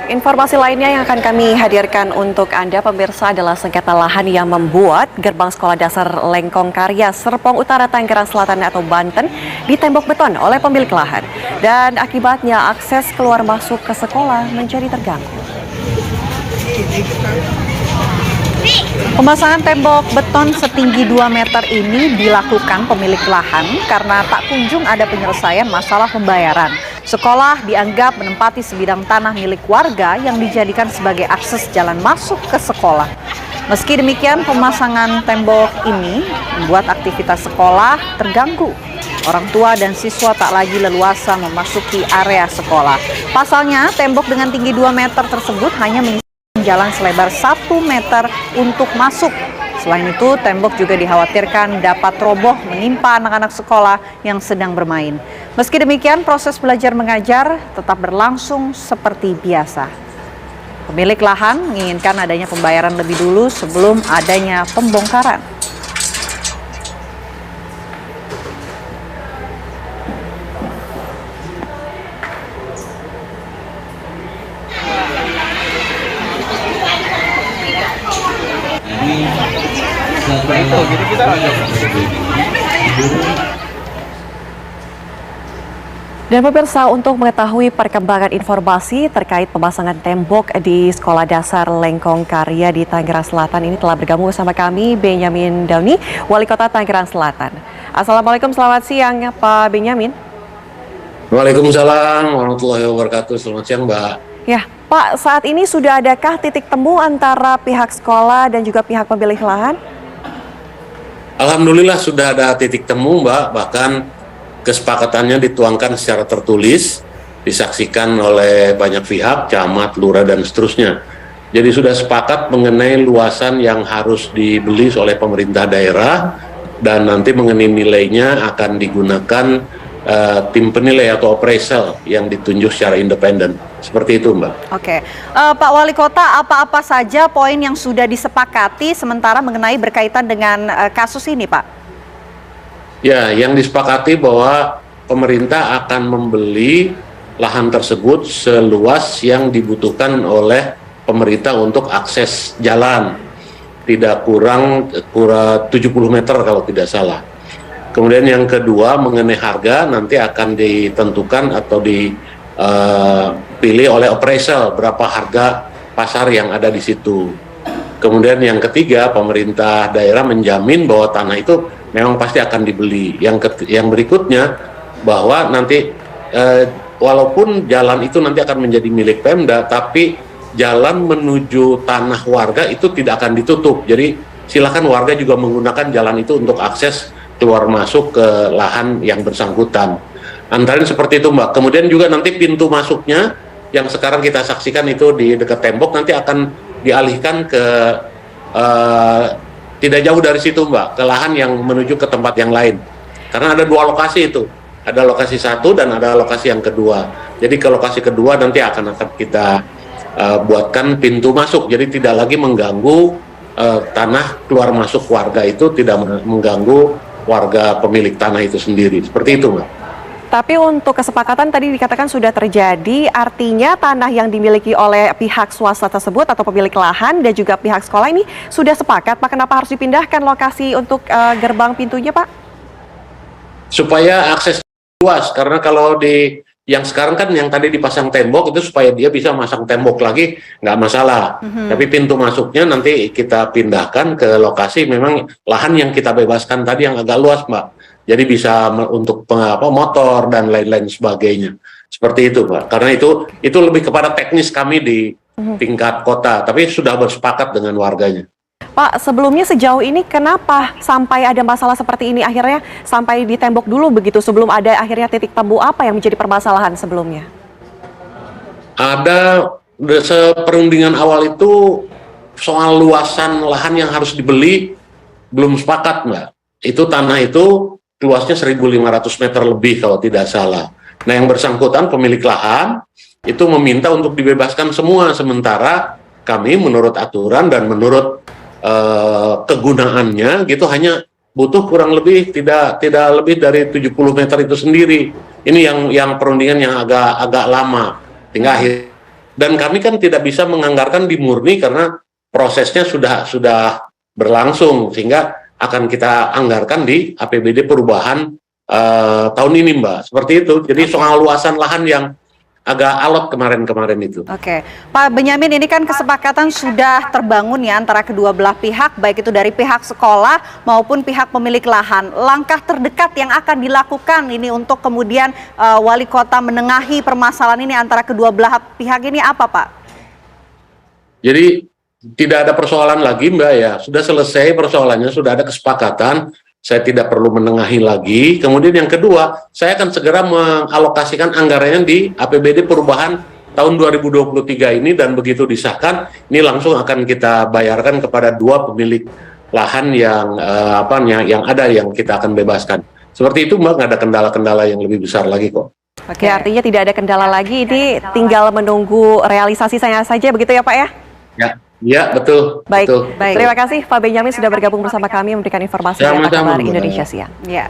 Informasi lainnya yang akan kami hadirkan untuk Anda pemirsa adalah sengketa lahan yang membuat gerbang sekolah dasar Lengkong Karya Serpong Utara Tangerang Selatan atau Banten ditembok beton oleh pemilik lahan. Dan akibatnya akses keluar masuk ke sekolah menjadi terganggu. Pemasangan tembok beton setinggi 2 meter ini dilakukan pemilik lahan karena tak kunjung ada penyelesaian masalah pembayaran. Sekolah dianggap menempati sebidang tanah milik warga yang dijadikan sebagai akses jalan masuk ke sekolah. Meski demikian, pemasangan tembok ini membuat aktivitas sekolah terganggu. Orang tua dan siswa tak lagi leluasa memasuki area sekolah. Pasalnya, tembok dengan tinggi 2 meter tersebut hanya menyisakan jalan selebar 1 meter untuk masuk. Selain itu, tembok juga dikhawatirkan dapat roboh menimpa anak-anak sekolah yang sedang bermain. Meski demikian, proses belajar mengajar tetap berlangsung seperti biasa. Pemilik lahan menginginkan adanya pembayaran lebih dulu sebelum adanya pembongkaran. Dan pemirsa, untuk mengetahui perkembangan informasi terkait pemasangan tembok di Sekolah Dasar Lengkong Karya di Tangerang Selatan ini telah bergabung bersama kami Benyamin Dauni, Wali Kota Tangerang Selatan. Assalamualaikum, selamat siang Pak Benyamin. Waalaikumsalam warahmatullahi wabarakatuh. Selamat siang, Mbak. Ya, Pak, saat ini sudah adakah titik temu antara pihak sekolah dan juga pihak pemilik lahan? Alhamdulillah sudah ada titik temu, Mbak. Bahkan kesepakatannya dituangkan secara tertulis, disaksikan oleh banyak pihak, camat, lurah, dan seterusnya. Jadi sudah sepakat mengenai luasan yang harus dibeli oleh pemerintah daerah, dan nanti mengenai nilainya akan digunakan tim penilai atau appraisal yang ditunjuk secara independen. Seperti itu, Mbak. Oke, Pak Wali Kota, apa-apa saja poin yang sudah disepakati sementara mengenai berkaitan dengan kasus ini, Pak? Ya, yang disepakati bahwa pemerintah akan membeli lahan tersebut seluas yang dibutuhkan oleh pemerintah untuk akses jalan. Tidak kurang 70 meter kalau tidak salah. Kemudian yang kedua mengenai harga nanti akan ditentukan atau dipilih oleh appraisal berapa harga pasar yang ada di situ. Kemudian yang ketiga, pemerintah daerah menjamin bahwa tanah itu memang pasti akan dibeli. Yang berikutnya bahwa nanti walaupun jalan itu nanti akan menjadi milik Pemda, tapi jalan menuju tanah warga itu tidak akan ditutup. Jadi silakan warga juga menggunakan jalan itu untuk akses keluar masuk ke lahan yang bersangkutan. Antara seperti itu, Mbak. Kemudian juga nanti pintu masuknya yang sekarang kita saksikan itu di dekat tembok nanti akan dialihkan ke tidak jauh dari situ, Mbak, ke lahan yang menuju ke tempat yang lain. Karena ada dua lokasi itu. Ada lokasi satu dan ada lokasi yang kedua. Jadi ke lokasi kedua nanti akan kita buatkan pintu masuk. Jadi tidak lagi mengganggu tanah keluar masuk warga itu, tidak mengganggu warga pemilik tanah itu sendiri. Seperti itu, Mbak. Tapi untuk kesepakatan tadi dikatakan sudah terjadi, artinya tanah yang dimiliki oleh pihak swasta tersebut atau pemilik lahan dan juga pihak sekolah ini sudah sepakat, Pak, kenapa harus dipindahkan lokasi untuk gerbang pintunya, Pak? Supaya akses luas, karena kalau di yang sekarang kan yang tadi dipasang tembok itu supaya dia bisa masang tembok lagi nggak masalah. Tapi pintu masuknya nanti kita pindahkan ke lokasi memang lahan yang kita bebaskan tadi yang agak luas, Mbak. Jadi bisa untuk motor dan lain-lain sebagainya. Seperti itu, Pak. Karena itu lebih kepada teknis kami di tingkat kota, tapi sudah bersepakat dengan warganya. Pak, sebelumnya sejauh ini kenapa sampai ada masalah seperti ini akhirnya sampai ditembok dulu begitu sebelum ada akhirnya titik temu apa yang menjadi permasalahan sebelumnya? Ada seperundingan awal itu soal luasan lahan yang harus dibeli belum sepakat, Mbak. Itu tanah itu luasnya 1.500 meter lebih kalau tidak salah. Nah, yang bersangkutan pemilik lahan itu meminta untuk dibebaskan semua, sementara kami menurut aturan dan menurut kegunaannya gitu hanya butuh kurang lebih tidak lebih dari 70 meter itu sendiri. Ini yang perundingan yang agak lama. Tinggal Dan kami kan tidak bisa menganggarkan di murni karena prosesnya sudah berlangsung, sehingga akan kita anggarkan di APBD perubahan tahun ini, Mbak. Seperti itu. Jadi soal luasan lahan yang agak alot kemarin-kemarin itu. Oke, Pak Benyamin, ini kan kesepakatan sudah terbangun ya antara kedua belah pihak, baik itu dari pihak sekolah maupun pihak pemilik lahan. Langkah terdekat yang akan dilakukan ini untuk kemudian wali kota menengahi permasalahan ini antara kedua belah pihak ini apa, Pak? Jadi tidak ada persoalan lagi, Mbak, ya. Sudah selesai persoalannya, sudah ada kesepakatan. Saya tidak perlu menengahi lagi. Kemudian yang kedua, saya akan segera mengalokasikan anggarannya di APBD perubahan tahun 2023 ini, dan begitu disahkan, ini langsung akan kita bayarkan kepada dua pemilik lahan yang ada yang kita akan bebaskan. Seperti itu, Mbak, nggak ada kendala-kendala yang lebih besar lagi kok. Oke, artinya tidak ada kendala lagi, ini tinggal menunggu realisasi saja begitu ya Pak ya? Ya, betul. Baik, betul. Terima kasih Pak Benyamin sudah bergabung bersama kami memberikan informasi dari Kabar Indonesia Siang. Ya.